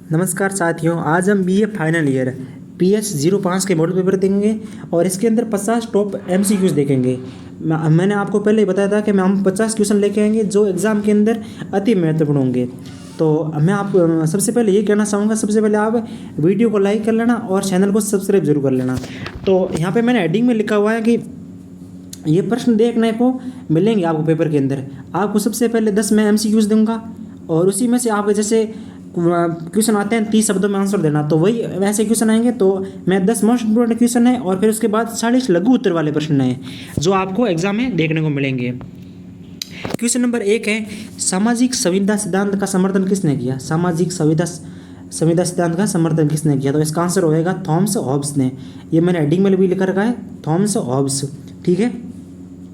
नमस्कार साथियों, आज हम बीए फाइनल ईयर PS05 के मॉडल पेपर देखेंगे और इसके अंदर 50 टॉप MCQs देखेंगे। मैंने आपको पहले ही बताया था कि हम 50 क्वेश्चन लेके आएंगे जो एग्ज़ाम के अंदर अति महत्वपूर्ण होंगे। तो मैं आप सबसे पहले ये कहना चाहूँगा, सबसे पहले आप वीडियो को लाइक कर लेना और चैनल को सब्सक्राइब जरूर कर लेना। तो यहाँ पर मैंने हेडिंग में लिखा हुआ है कि ये प्रश्न देखने को मिलेंगे आपको पेपर के अंदर। आपको सबसे पहले 10 मैं MCQs दूंगा और उसी में से आपके जैसे क्वेश्चन आते हैं 30 शब्दों में आंसर देना, तो वही वैसे क्वेश्चन आएंगे। तो मैं 10 मोस्ट इंपोर्टेंट क्वेश्चन है और फिर उसके बाद 40 लघु उत्तर वाले प्रश्न हैं जो आपको एग्जाम में देखने को मिलेंगे। क्वेश्चन नंबर 1 है, सामाजिक संविदा सिद्धांत का समर्थन किसने किया? सामाजिक संविदा सिद्धांत का समर्थन किसने किया? तो इसका आंसर होएगा थॉमस हॉब्स ने। ये मैंने हेडिंग में भी लिख रखा है, थॉमस हॉब्स। ठीक है।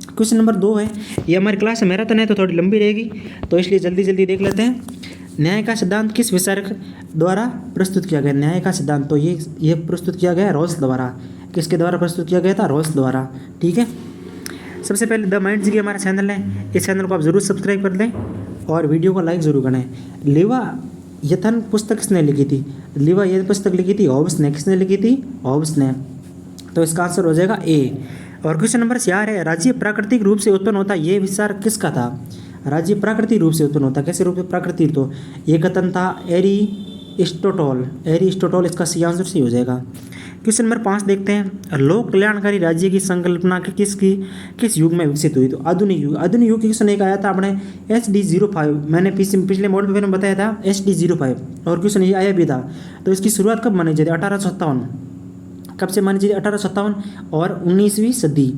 क्वेश्चन नंबर 2 है, ये हमारी क्लास मैराथन है तो थोड़ी लंबी रहेगी, तो इसलिए जल्दी जल्दी देख लेते हैं। न्याय का सिद्धांत किस विचारक द्वारा प्रस्तुत किया गया? न्याय का सिद्धांत तो ये प्रस्तुत किया गया रॉल्स द्वारा। किसके द्वारा प्रस्तुत किया गया था? रॉल्स द्वारा। ठीक है। सबसे पहले द माइंड जी हमारा चैनल है, इस चैनल को आप जरूर सब्सक्राइब कर लें और वीडियो को लाइक जरूर करें। लिवा यथन पुस्तक किसने लिखी थी? लिवा ये पुस्तक लिखी थी हॉब्स ने। किसने लिखी थी? हॉब्स ने। तो इसका आंसर हो जाएगा ए। और क्वेश्चन नंबर 4 है, राज्य प्राकृतिक रूप से उत्पन्न होता है, ये विचार किसका था? राज्य प्राकृतिक रूप से उत्पन्न होता है, कैसे रूप से प्राकृतिक? तो ये कथन था एरिस्टोटल। इसका सी आंसर सी हो जाएगा। क्वेश्चन नंबर 5 देखते हैं, लोक कल्याणकारी राज्य की संकल्पना किस युग में विकसित हुई? तो आधुनिक युग। आधुनिक युग क्वेश्चन एक आया था अपने HD05, मैंने पिछले मॉडल पेपर में बताया था SD05, और क्वेश्चन ये आया भी था। तो इसकी शुरुआत कब मानी जाती है? 1857। कब से मानी जाती है? 1857 और 19वीं सदी,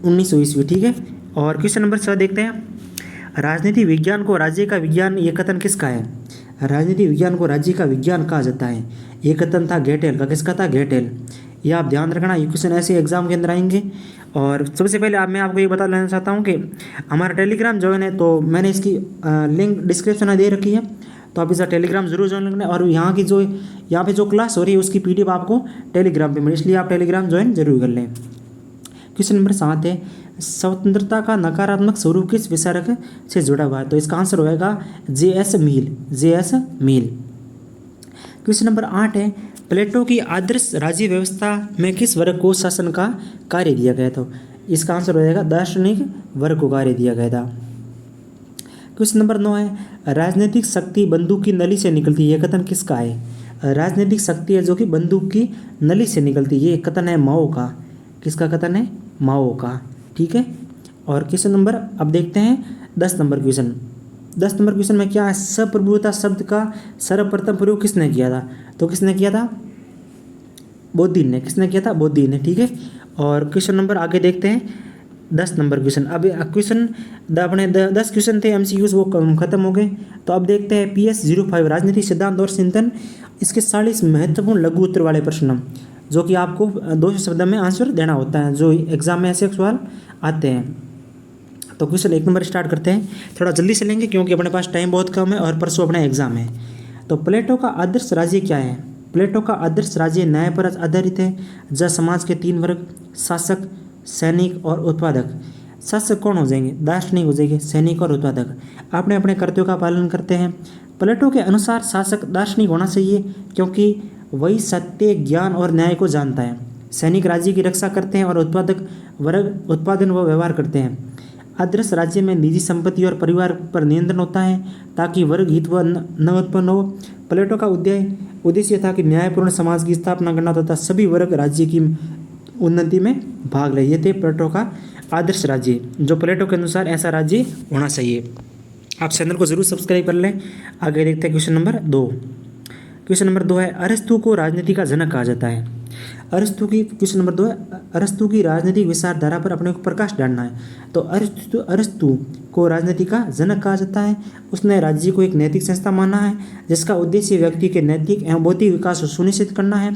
1900 ईस्वी। ठीक है। और क्वेश्चन नंबर 6 देखते हैं, राजनीति विज्ञान को राज्य का विज्ञान, ये कथन किसका है? राजनीति विज्ञान को राज्य का विज्ञान कहा जाता है, ये कथन था गेटेल का। किसका था? गेटेल। ये आप ध्यान रखना, ये क्वेश्चन ऐसे एग्जाम के अंदर आएंगे। और सबसे पहले मैं आपको ये बता लेना चाहता हूँ कि हमारा टेलीग्राम ज्वाइन है, तो मैंने इसकी लिंक डिस्क्रिप्शन में दे रखी है, तो आप इसका टेलीग्राम जरूर ज्वाइन करना। और यहाँ पे जो क्लास हो रही है उसकी PDF आपको टेलीग्राम पे मिले, इसलिए आप टेलीग्राम ज्वाइन जरूर कर लें। क्वेश्चन नंबर 7 है, स्वतंत्रता का नकारात्मक स्वरूप किस विचारक से जुड़ा हुआ है? तो इसका आंसर होएगा JS मील। क्वेश्चन नंबर 8 है, प्लेटो की आदर्श राज्य व्यवस्था में किस वर्ग को शासन का कार्य दिया गया था? इसका आंसर हो जाएगा दार्शनिक वर्ग को कार्य दिया गया था। क्वेश्चन नंबर 9 है, राजनीतिक शक्ति बंदूक की नली से निकलती है, यह कथन किसका है? राजनीतिक शक्ति है जो कि बंदूक की नली से निकलती है, ये कथन है माओ का। किसका कथन है? माओ का। ठीक है। और क्वेश्चन नंबर अब देखते हैं 10 नंबर क्वेश्चन। 10 नंबर क्वेश्चन में क्या है, सप्रभुता शब्द का सर्वप्रथम प्रयोग किसने किया था? तो किसने किया था? बोधिन ने। किसने किया था? बोधिन ने। ठीक है। और क्वेश्चन नंबर आगे देखते हैं 10 नंबर क्वेश्चन। अब क्वेश्चन अपने 10 क्वेश्चन थे MCQs, वो खत्म हो गए। तो अब देखते हैं PS05 राजनीतिक सिद्धांत और चिंतन, इसके 40 महत्वपूर्ण लघु उत्तर वाले प्रश्न जो कि आपको 200 शब्द में आंसर देना होता है, जो एग्जाम में ऐसे सवाल आते हैं। तो क्वेश्चन 1 नंबर स्टार्ट करते हैं, थोड़ा जल्दी से लेंगे क्योंकि अपने पास टाइम बहुत कम है और परसों अपना एग्जाम है। तो प्लेटो का आदर्श राज्य क्या है? प्लेटो का आदर्श राज्य न्याय पर आधारित है, जहाँ समाज के 3 वर्ग, शासक, सैनिक और उत्पादक। शासक कौन हो जाएंगे? दार्शनिक हो जाएंगे, सैनिक और उत्पादक अपने अपने कर्तव्यों का पालन करते हैं। प्लेटो के अनुसार शासक दार्शनिक होना चाहिए क्योंकि वही सत्य, ज्ञान और न्याय को जानता है। सैनिक राज्य की रक्षा करते हैं और उत्पादक वर्ग उत्पादन व व्यवहार करते हैं। आदर्श राज्य में निजी संपत्ति और परिवार पर नियंत्रण होता है ताकि वर्ग हित व न उत्पन्न हो। प्लेटो का उद्देश्य था कि न्यायपूर्ण समाज की स्थापना करना तथा सभी वर्ग राज्य की उन्नति में भाग ले। ये थे प्लेटो का आदर्श राज्य, जो प्लेटो के अनुसार ऐसा राज्य होना चाहिए। आप चैनल को जरूर सब्सक्राइब कर लें। आगे देखते हैं क्वेश्चन नंबर 2। क्वेश्चन नंबर 2 है, अरस्तु को राजनीति का जनक कहा जाता है। क्वेश्चन नंबर 2 है, अरस्तु की राजनीतिक विचारधारा पर अपने को प्रकाश डालना है। तो अरस्तु को राजनीति का जनक कहा जाता है। उसने राज्य को एक नैतिक संस्था माना है जिसका उद्देश्य व्यक्ति के नैतिक एवं बौद्धिक विकास को सुनिश्चित करना है।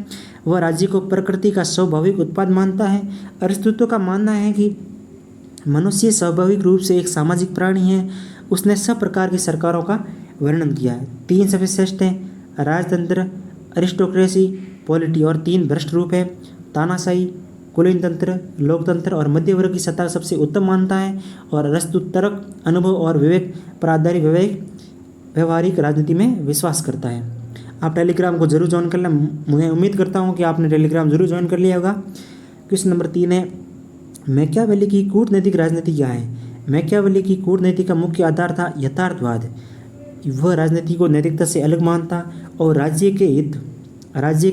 वह राज्य को प्रकृति का स्वाभाविक उत्पाद मानता है। अरस्तु का मानना है कि मनुष्य स्वाभाविक रूप से एक सामाजिक प्राणी है। उसने सब प्रकार की सरकारों का वर्णन किया है। 3 सबसे श्रेष्ठ हैं, राजतंत्र, अरिस्टोक्रेसी, पॉलिटी, और 3 भ्रष्ट रूप है, तानाशाही, कुलीन तंत्र, लोकतंत्र और मध्य वर्ग की सत्ता सबसे उत्तम मानता है। और अरस्तु तर्क, अनुभव और विवेक पर आधारित व्यावहारिक राजनीति में विश्वास करता है। आप टेलीग्राम को जरूर ज्वाइन कर लें। मैं उम्मीद करता हूँ कि आपने टेलीग्राम जरूर ज्वाइन कर लिया होगा। क्वेश्चन नंबर 3 है, मैकियावेली की कूटनैतिक राजनीति क्या है? मैकियावेली की कूटनीति का मुख्य आधार था यथार्थवाद। वह राजनीति को नैतिकता से अलग मानता और राज्य के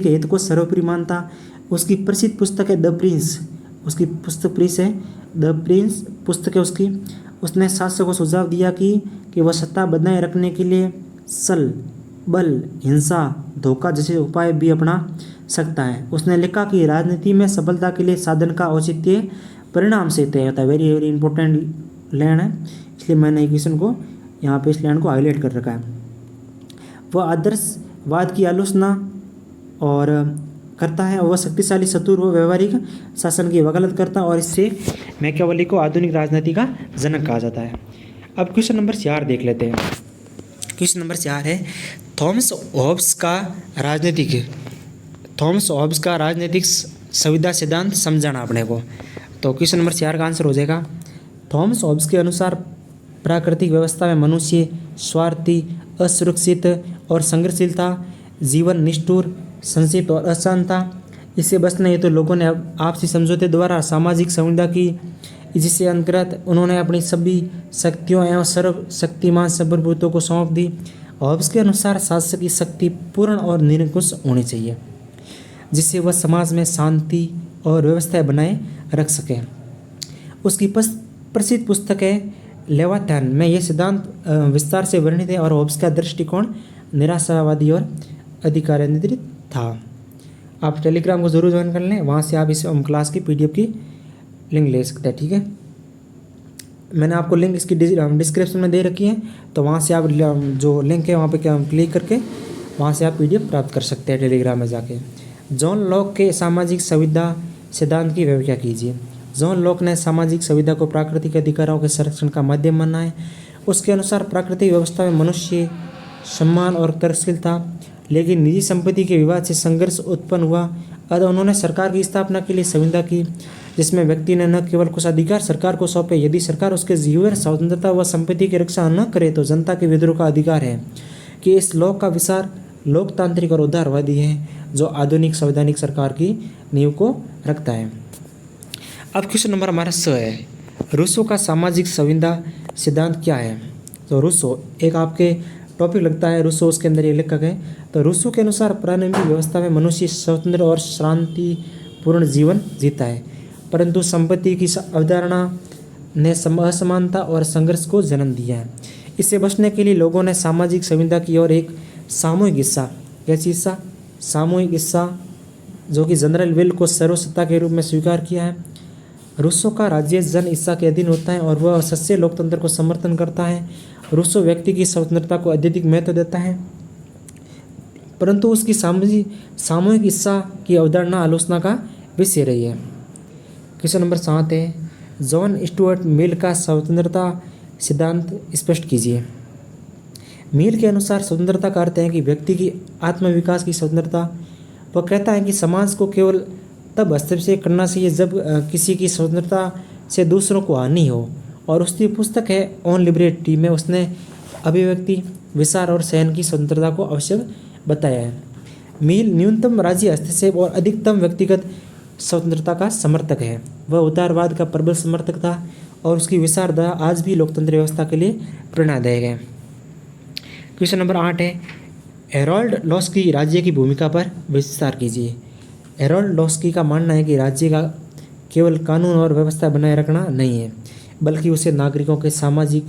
हित को सर्वोपरि मानता। उसकी प्रसिद्ध पुस्तक है द प्रिंस। उसकी पुस्तक प्रिंस है, द प्रिंस पुस्तक है उसकी। उसने शासक को सुझाव दिया कि वह सत्ता बनाए रखने के लिए छल, बल, हिंसा, धोखा जैसे उपाय भी अपना सकता है। उसने लिखा कि राजनीति में सफलता के लिए साधन का औचित्य परिणाम से तय होता है। वेरी वेरी इंपॉर्टेंट लाइन है, इसलिए मैंने क्वेश्चन को यहाँ पे इस लाइन को हाईलाइट कर रखा है। वह आदर्शवाद की आलोचना और करता है। वह शक्तिशाली चतुर व व्यवहारिक शासन की वकालत करता और इससे मैकियावेली को आधुनिक राजनीति का जनक कहा जाता है। अब क्वेश्चन नंबर 4 देख लेते हैं। क्वेश्चन नंबर 4 है, थॉमस होब्स का राजनीतिक संविदा सिद्धांत समझाना अपने को। तो क्वेश्चन नंबर 4 का आंसर हो जाएगा, थॉमस होब्स के अनुसार प्राकृतिक व्यवस्था में मनुष्य स्वार्थी, असुरक्षित और संघर्षशील था। जीवन निष्ठुर, संक्षिप्त और आसान था। इससे बचने हेतु लोगों ने आपसी समझौते द्वारा सामाजिक संविदा की, जिससे अंतर्गत उन्होंने अपनी सभी शक्तियों एवं सर्वशक्तिमान प्रभुत्व को सौंप दी। होब्स के अनुसार शासक की शक्ति पूर्ण और निरंकुश होनी चाहिए, जिससे वह समाज में शांति और व्यवस्था बनाए रख सके। उसकी प्रसिद्ध पुस्तक है लेवाथन में यह सिद्धांत विस्तार से वर्णित है और होब्स का दृष्टिकोण निराशावादी और अधिकारान्वित था। आप टेलीग्राम को जरूर ज्वाइन कर लें, वहाँ से आप इस क्लास की PDF की लिंक ले सकते हैं। ठीक है, मैंने आपको लिंक इसकी डिस्क्रिप्शन में दे रखी है, तो वहाँ से आप जो लिंक है वहाँ पे क्लिक करके वहाँ से आप PDF प्राप्त कर सकते हैं टेलीग्राम में जाके। जॉन लॉक के सामाजिक संविदा सिद्धांत की व्याख्या कीजिए। जॉन लॉक ने सामाजिक संविदा को प्राकृतिक अधिकारों के संरक्षण का माध्यम माना है। उसके अनुसार प्राकृतिक व्यवस्था में मनुष्य सम्मान और तर्कशील था, लेकिन निजी संपत्ति के विवाद से संघर्ष उत्पन्न हुआ। अतः उन्होंने सरकार की स्थापना के लिए संविदा की, जिसमें व्यक्ति ने न केवल कुछ अधिकार सरकार को सौंपे, यदि सरकार उसके जीवन, स्वतंत्रता व संपत्ति की रक्षा न करे तो जनता के विद्रोह का अधिकार है। कि इस लॉक का विचार लोकतांत्रिक और उदारवादी है, जो आधुनिक संवैधानिक सरकार की नींव को रखता है। अब क्वेश्चन नंबर हमारा 6 है, रूसो का सामाजिक संविदा सिद्धांत क्या है? तो रूसो एक आपके टॉपिक लगता है, रूसो उसके अंदर ये लेखक है। तो रूसो के अनुसार प्रारंभिक व्यवस्था में मनुष्य स्वतंत्र और शांतिपूर्ण जीवन जीता है, परंतु संपत्ति की अवधारणा ने असमानता और संघर्ष को जन्म दिया है। इससे बचने के लिए लोगों ने सामाजिक संविदा की ओर एक सामूहिक हिस्सा, कैसी हिस्सा? सामूहिक हिस्सा, जो कि जनरल विल को सर्वसत्ता के रूप में स्वीकार किया है। रूसो का राज्य जन हिस्सा के अधीन होता है और वह सच्चे लोकतंत्र को समर्थन करता है। रूसो व्यक्ति की स्वतंत्रता को अत्यधिक महत्व देता है, परंतु उसकी सामूहिक हिस्सा की अवधारणा आलोचना का विषय रही है। क्वेश्चन नंबर 7 है, जॉन स्टुअर्ट मिल का स्वतंत्रता सिद्धांत स्पष्ट कीजिए। मिल के अनुसार स्वतंत्रता का अर्थ है कि व्यक्ति की आत्मविकास की स्वतंत्रता। वह कहता है कि समाज को केवल तब हस्तक्षेप करना चाहिए जब किसी की स्वतंत्रता से दूसरों को हानि हो। और उसकी पुस्तक है ऑन लिबर्टी में उसने अभिव्यक्ति, विचार और सहन की स्वतंत्रता को आवश्यक बताया है। मिल न्यूनतम राज्य हस्तक्षेप और अधिकतम व्यक्तिगत स्वतंत्रता का समर्थक है। वह उदारवाद का प्रबल समर्थक था और उसकी विचारधारा आज भी लोकतंत्र व्यवस्था के लिए प्रेरणादायक है। क्वेश्चन नंबर 8 है, हेरोल्ड लॉस्की राज्य की भूमिका पर विस्तार कीजिए। हेरोल्ड लॉस्की का मानना है कि राज्य का केवल कानून और व्यवस्था बनाए रखना नहीं है, बल्कि उसे नागरिकों के सामाजिक,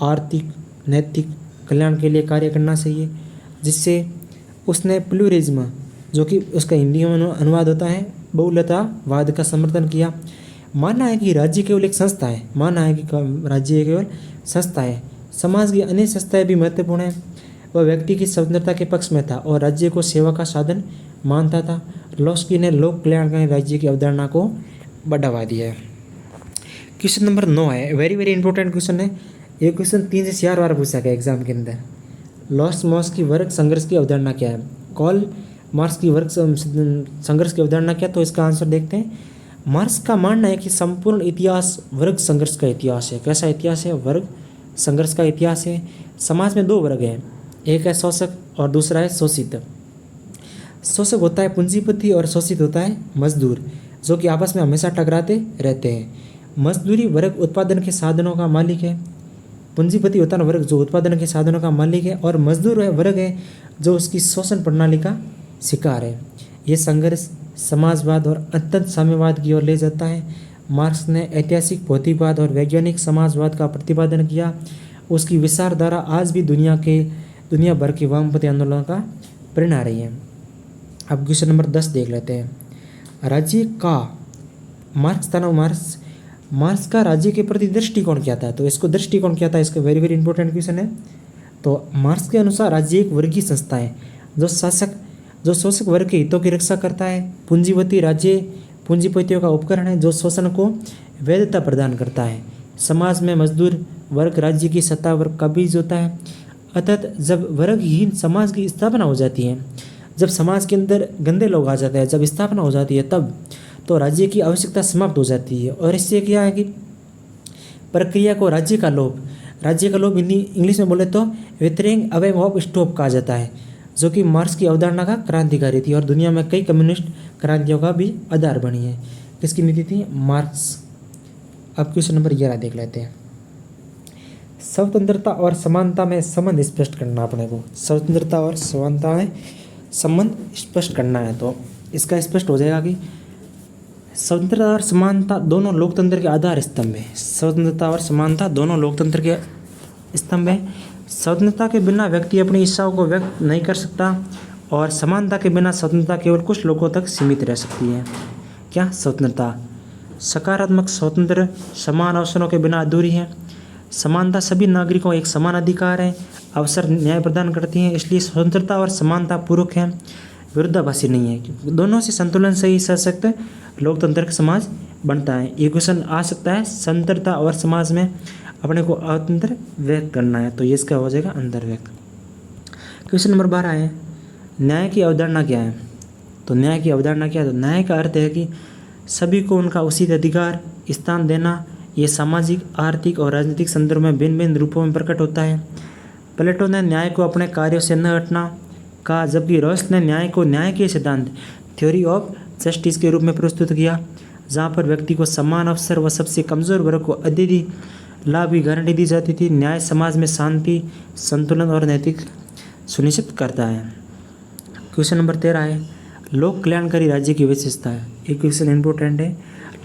आर्थिक, नैतिक कल्याण के लिए कार्य करना चाहिए। जिससे उसने प्लूरिज्म, जो कि उसका हिंदी में अनुवाद होता है बहुलतावाद, का समर्थन किया। मानना है कि राज्य केवल एक संस्था है। राज्य केवल संस्था है। समाज की अन्य संस्थाएं भी महत्वपूर्ण है। वह व्यक्ति की स्वतंत्रता के पक्ष में था और राज्य को सेवा का साधन मानता था। लॉस्की ने लोक कल्याणकारी राज्य की अवधारणा को बढ़ावा दिया है। क्वेश्चन नंबर 9 है, वेरी वेरी इंपॉर्टेंट क्वेश्चन है। ये क्वेश्चन 3 से 4 बार पूछा गया एग्जाम के अंदर। मार्क्स की वर्ग संघर्ष की अवधारणा क्या है? कॉल मार्क्स की वर्ग संघर्ष की अवधारणा क्या? तो इसका आंसर देखते हैं। मार्क्स का मानना है कि संपूर्ण इतिहास वर्ग संघर्ष का इतिहास है। कैसा इतिहास है? वर्ग संघर्ष का इतिहास है। समाज में 2 वर्ग हैं, एक है शोषक और दूसरा है शोषित। शोषक होता है पूंजीपति और शोषित होता है मजदूर, जो कि आपस में हमेशा टकराते रहते हैं। मजदूरी वर्ग उत्पादन के साधनों का मालिक है, पूंजीपति होता है वर्ग जो उत्पादन के साधनों का मालिक है, और मजदूर वह वर्ग है जो उसकी शोषण प्रणाली का शिकार है। ये संघर्ष समाजवाद और अंततः साम्यवाद की ओर ले जाता है। मार्क्स ने ऐतिहासिक भौतिकवाद और वैज्ञानिक समाजवाद का प्रतिपादन किया। उसकी विचारधारा आज भी दुनिया भर के वामपंथी आंदोलनों का प्रेरणा रही है। अब क्वेश्चन नंबर 10 देख लेते हैं। राज्य का मार्क्स का राज्य के प्रति दृष्टिकोण क्या था? तो इसको दृष्टिकोण क्या था, इसका वेरी वेरी इंपॉर्टेंट क्वेश्चन है। तो मार्क्स के अनुसार राज्य एक वर्गीय संस्था है जो शोषक वर्ग के हितों की रक्षा करता है। पूंजीपति राज्य पूंजीपतियों का उपकरण है जो शोषण को वैधता प्रदान करता है। समाज में मजदूर वर्ग राज्य की सत्ता पर कब्जा होता है। अतः जब वर्गहीन समाज की स्थापना हो जाती है, जब समाज के अंदर गंदे लोग आ जाते हैं, जब स्थापना हो जाती है, तब तो राज्य की आवश्यकता समाप्त हो जाती है। और इससे क्या है कि प्रक्रिया को राज्य का लोभ इंग्लिश में बोले तो विथरिंग अवे ऑफ स्टॉप कहा जाता है, जो कि मार्क्स की अवधारणा का क्रांतिकारी थी और दुनिया में कई कम्युनिस्ट क्रांतियों का भी आधार बनी है। किसकी नीति थी? मार्क्स। अब क्वेश्चन नंबर 11 देख लेते हैं। स्वतंत्रता और समानता में संबंध स्पष्ट करना अपने को। स्वतंत्रता और समानता में संबंध स्पष्ट करना है, तो इसका स्पष्ट हो जाएगा कि स्वतंत्रता और समानता दोनों लोकतंत्र के आधार स्तंभ है। स्वतंत्रता और समानता दोनों लोकतंत्र के स्तंभ है। स्वतंत्रता के बिना व्यक्ति अपनी इच्छाओं को व्यक्त नहीं कर सकता, और समानता के बिना स्वतंत्रता केवल कुछ लोगों तक सीमित रह सकती है। क्या? स्वतंत्रता सकारात्मक स्वतंत्र समान अवसरों के बिना अधूरी है। समानता सभी नागरिकों एक समान अधिकार है, अवसर न्याय प्रदान करती हैं, इसलिए स्वतंत्रता और समानता पूरक हैं, विरोधाभासी नहीं है। दोनों से संतुलन से ही सशक्त लोकतंत्र का समाज बनता है। ये क्वेश्चन आ सकता है, स्वतंत्रता और समाज में अपने को अंतर व्यक्त करना है, तो ये इसका हो जाएगा अंतर व्यक्त। क्वेश्चन नंबर 12 है, न्याय की अवधारणा क्या है? तो न्याय की अवधारणा क्या है? तो न्याय का अर्थ है कि सभी को उनका उचित अधिकार स्थान देना। ये सामाजिक, आर्थिक और राजनीतिक संदर्भ में भिन्न भिन्न रूपों में प्रकट होता है। प्लेटो ने न्याय को अपने कार्यों से न हटना कहा, जबकि रॉस ने न्याय को न्याय के सिद्धांत थ्योरी ऑफ जस्टिस के रूप में प्रस्तुत किया, जहाँ पर व्यक्ति को समान अवसर व सबसे कमज़ोर वर्ग को अधिक लाभ की गारंटी दी जाती थी। न्याय समाज में शांति, संतुलन और नैतिक सुनिश्चित करता है। क्वेश्चन नंबर 13 है, लोक कल्याणकारी राज्य की विशेषताएं। ये क्वेश्चन इंपॉर्टेंट है।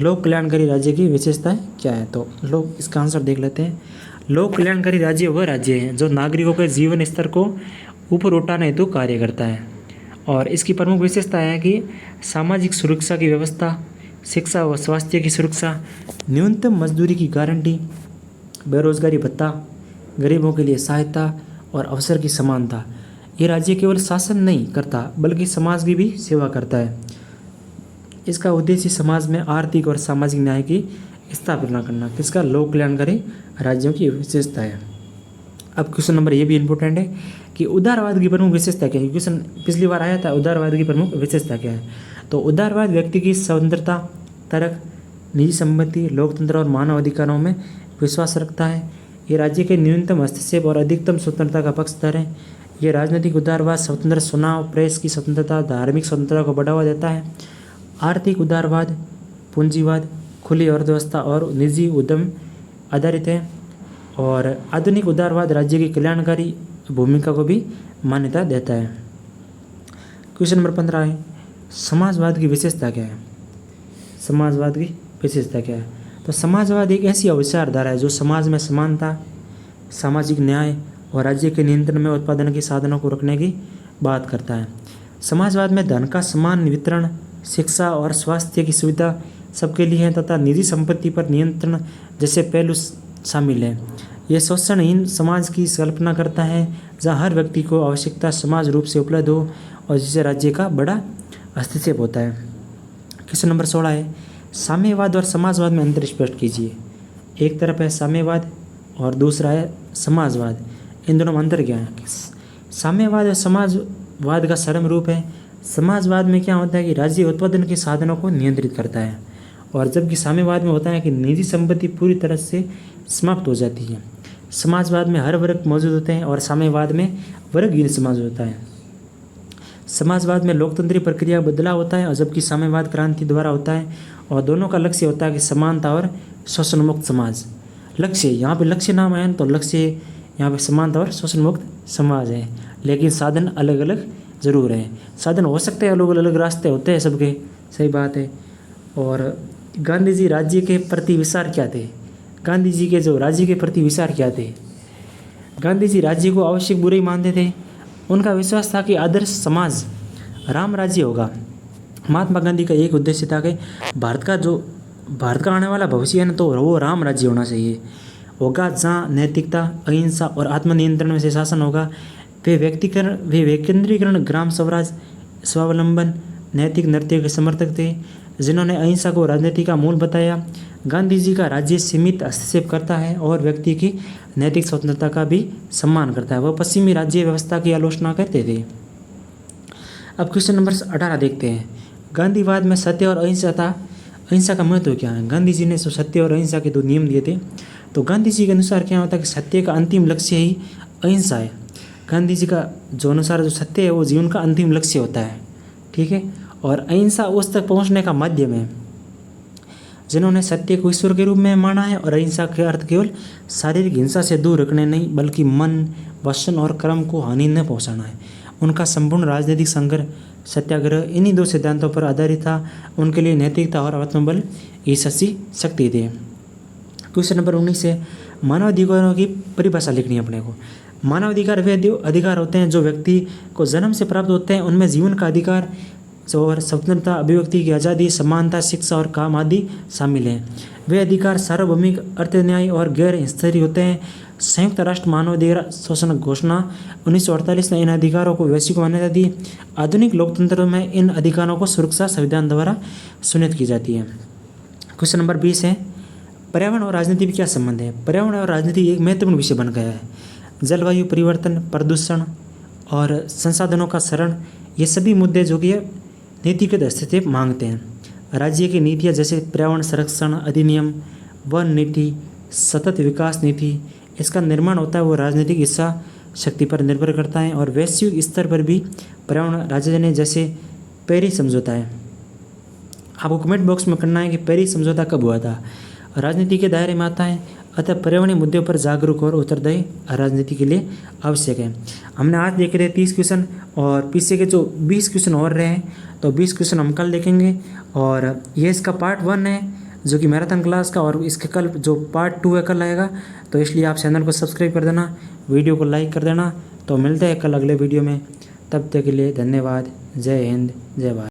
लोक कल्याणकारी राज्य की विशेषताएं क्या है? तो लोग इसका आंसर देख लेते हैं। लोक कल्याणकारी राज्य वह राज्य है जो नागरिकों के जीवन स्तर को ऊपर उठाने हेतु कार्य करता है, और इसकी प्रमुख विशेषता है कि सामाजिक सुरक्षा की व्यवस्था, शिक्षा व स्वास्थ्य की सुरक्षा, न्यूनतम मजदूरी की गारंटी, बेरोजगारी भत्ता, गरीबों के लिए सहायता और अवसर की समानता। ये राज्य केवल शासन नहीं करता बल्कि समाज की भी सेवा करता है। इसका उद्देश्य समाज में आर्थिक और सामाजिक न्याय की स्थापना करना। किसका? लोक कल्याणकारी राज्यों की विशेषता है। अब क्वेश्चन नंबर ये भी इंपॉर्टेंट है कि उदारवाद की प्रमुख विशेषता क्या है? क्वेश्चन पिछली बार आया था, उदारवाद की प्रमुख विशेषता क्या है? तो उदारवाद व्यक्ति की स्वतंत्रता, तर्क, निजी संपत्ति, लोकतंत्र और मानव अधिकारों में विश्वास रखता है। ये राज्य के न्यूनतम हस्तक्षेप और अधिकतम स्वतंत्रता का पक्षधर है। ये राजनीतिक उदारवाद स्वतंत्र चुनाव, प्रेस की स्वतंत्रता, धार्मिक स्वतंत्रता को बढ़ावा देता है। आर्थिक उदारवाद पूंजीवाद, खुली अर्थव्यवस्था और निजी उद्यम आधारित है, और आधुनिक उदारवाद राज्य की कल्याणकारी भूमिका को भी मान्यता देता है। क्वेश्चन नंबर 15 है, समाजवाद की विशेषता क्या है? समाजवाद की विशेषता क्या है? तो समाजवाद एक ऐसी विचारधारा है जो समाज में समानता, सामाजिक न्याय और राज्य के नियंत्रण में उत्पादन के साधनों को रखने की बात करता है। समाजवाद में धन का समान वितरण, शिक्षा और स्वास्थ्य की सुविधा सबके लिए है तथा निजी संपत्ति पर नियंत्रण जैसे पहलू शामिल हैं। यह शोषणहीन समाज की कल्पना करता है जहाँ हर व्यक्ति को आवश्यकता समाज रूप से उपलब्ध हो और जिससे राज्य का बड़ा हस्तक्षेप होता है। क्वेश्चन नंबर 16 है, साम्यवाद और समाजवाद में अंतर स्पष्ट कीजिए। एक तरफ है साम्यवाद और दूसरा है समाजवाद, इन दोनों में अंतर क्या है? साम्यवाद और समाजवाद का सरल रूप है। समाजवाद में क्या होता है कि राज्य उत्पादन के साधनों को नियंत्रित करता है, और जबकि साम्यवाद में होता है कि निजी संपत्ति पूरी तरह से समाप्त हो जाती है। समाजवाद में हर वर्ग मौजूद होते हैं और साम्यवाद में वर्गहीन समाज होता है। समाजवाद में लोकतंत्री प्रक्रिया बदलाव होता है और जबकि साम्यवाद क्रांति द्वारा होता है और दोनों का लक्ष्य होता है कि समानता और शोषण मुक्त समाज। लक्ष्य यहाँ पे लक्ष्य नाम है तो लक्ष्य यहाँ पे समानता और शोषण मुक्त समाज है, लेकिन साधन अलग अलग जरूर है। साधन हो सकते हैं अलग अलग, रास्ते होते हैं सबके, सही बात है। और गांधी जी राज्य के प्रति विचार क्या थे? गांधी जी के जो राज्य के प्रति विचार क्या थे? गांधी जी राज्य को आवश्यक बुराई मानते थे। उनका विश्वास था कि आदर्श समाज राम राज्य होगा। महात्मा गांधी का एक उद्देश्य था कि भारत का आने वाला भविष्य है ना, तो वो राम राज्य होना चाहिए होगा, जहाँ नैतिकता, अहिंसा और आत्मनियंत्रण में से शासन होगा। वे विकेंद्रीकरण, ग्राम स्वराज, स्वावलंबन, नैतिक नृत्य के समर्थक थे, जिन्होंने अहिंसा को राजनीति का मूल बताया। गांधी जी का राज्य सीमित हस्तक्षेप करता है और व्यक्ति की नैतिक स्वतंत्रता का भी सम्मान करता है। वह पश्चिमी राज्य व्यवस्था की आलोचना करते थे। अब क्वेश्चन नंबर 18 देखते हैं। गांधीवाद में सत्य और अहिंसा था। अहिंसा का महत्व क्या है? गांधी जी ने जो सत्य और अहिंसा के दो नियम दिए थे, तो गांधी जी के अनुसार क्या होता है कि सत्य का अंतिम लक्ष्य ही अहिंसा है। गांधी जी का जो अनुसार जो सत्य है वो जीवन का अंतिम लक्ष्य होता है, ठीक है, और अहिंसा उस तक पहुंचने का माध्यम है। जिन्होंने सत्य को ईश्वर के रूप में माना है और अहिंसा के अर्थ केवल शारीरिक हिंसा से दूर रखने नहीं, बल्कि मन, वचन और कर्म को हानि न पहुंचाना है। उनका संपूर्ण राजनीतिक संघर्ष, सत्याग्रह इन्हीं दो सिद्धांतों पर आधारित था। उनके लिए नैतिकता और आत्मबल ये सच्ची शक्ति थे। क्वेश्चन नंबर 19 है, मानव अधिकारों की परिभाषा लिखनी है अपने को। मानव अधिकार वे अधिकार होते हैं जो व्यक्ति को जन्म से प्राप्त होते हैं। उनमें जीवन का अधिकार और स्वतंत्रता, अभिव्यक्ति की आज़ादी, समानता, शिक्षा और काम आदि शामिल हैं। वे अधिकार सार्वभौमिक, अर्धन्यायी और गैर स्तरीय होते हैं। संयुक्त राष्ट्र मानव अधिकार शोषण घोषणा 1948 ने इन अधिकारों को वैश्विक मान्यता दी। आधुनिक लोकतंत्रों में इन अधिकारों को सुरक्षा संविधान द्वारा सुनिश्चित की जाती है। क्वेश्चन नंबर 20 है, पर्यावरण और राजनीति में क्या संबंध है? पर्यावरण और राजनीति एक महत्वपूर्ण विषय बन गया है। जलवायु परिवर्तन, प्रदूषण और संसाधनों का शरण, ये सभी मुद्दे जो कि नीतिगत हस्तक्षेप मांगते हैं। राज्य की नीतियाँ जैसे पर्यावरण संरक्षण अधिनियम, वन नीति, सतत विकास नीति, इसका निर्माण होता है वो राजनीतिक इच्छा शक्ति पर निर्भर करता है। और वैश्विक स्तर पर भी पर्यावरण राजधानी जैसे पेरिस समझौता है। आपको कमेंट बॉक्स में करना है कि पेरिस समझौता कब हुआ था। राजनीति के दायरे में आता है, अतः पर्यावरणीय मुद्दों पर जागरूक और उत्तरदायी राजनीति के लिए आवश्यक है। हमने आज देख रहे 30 क्वेश्चन और पीछे के जो 20 क्वेश्चन और रहे हैं, तो 20 क्वेश्चन हम कल देखेंगे। और ये इसका पार्ट 1 है जो कि मैराथन क्लास का, और इसके कल जो पार्ट 2 है कल आएगा। तो इसलिए आप चैनल को सब्सक्राइब कर देना, वीडियो को लाइक कर देना। तो मिलते हैं कल अगले वीडियो में, तब तक के लिए धन्यवाद। जय हिंद, जय भारत।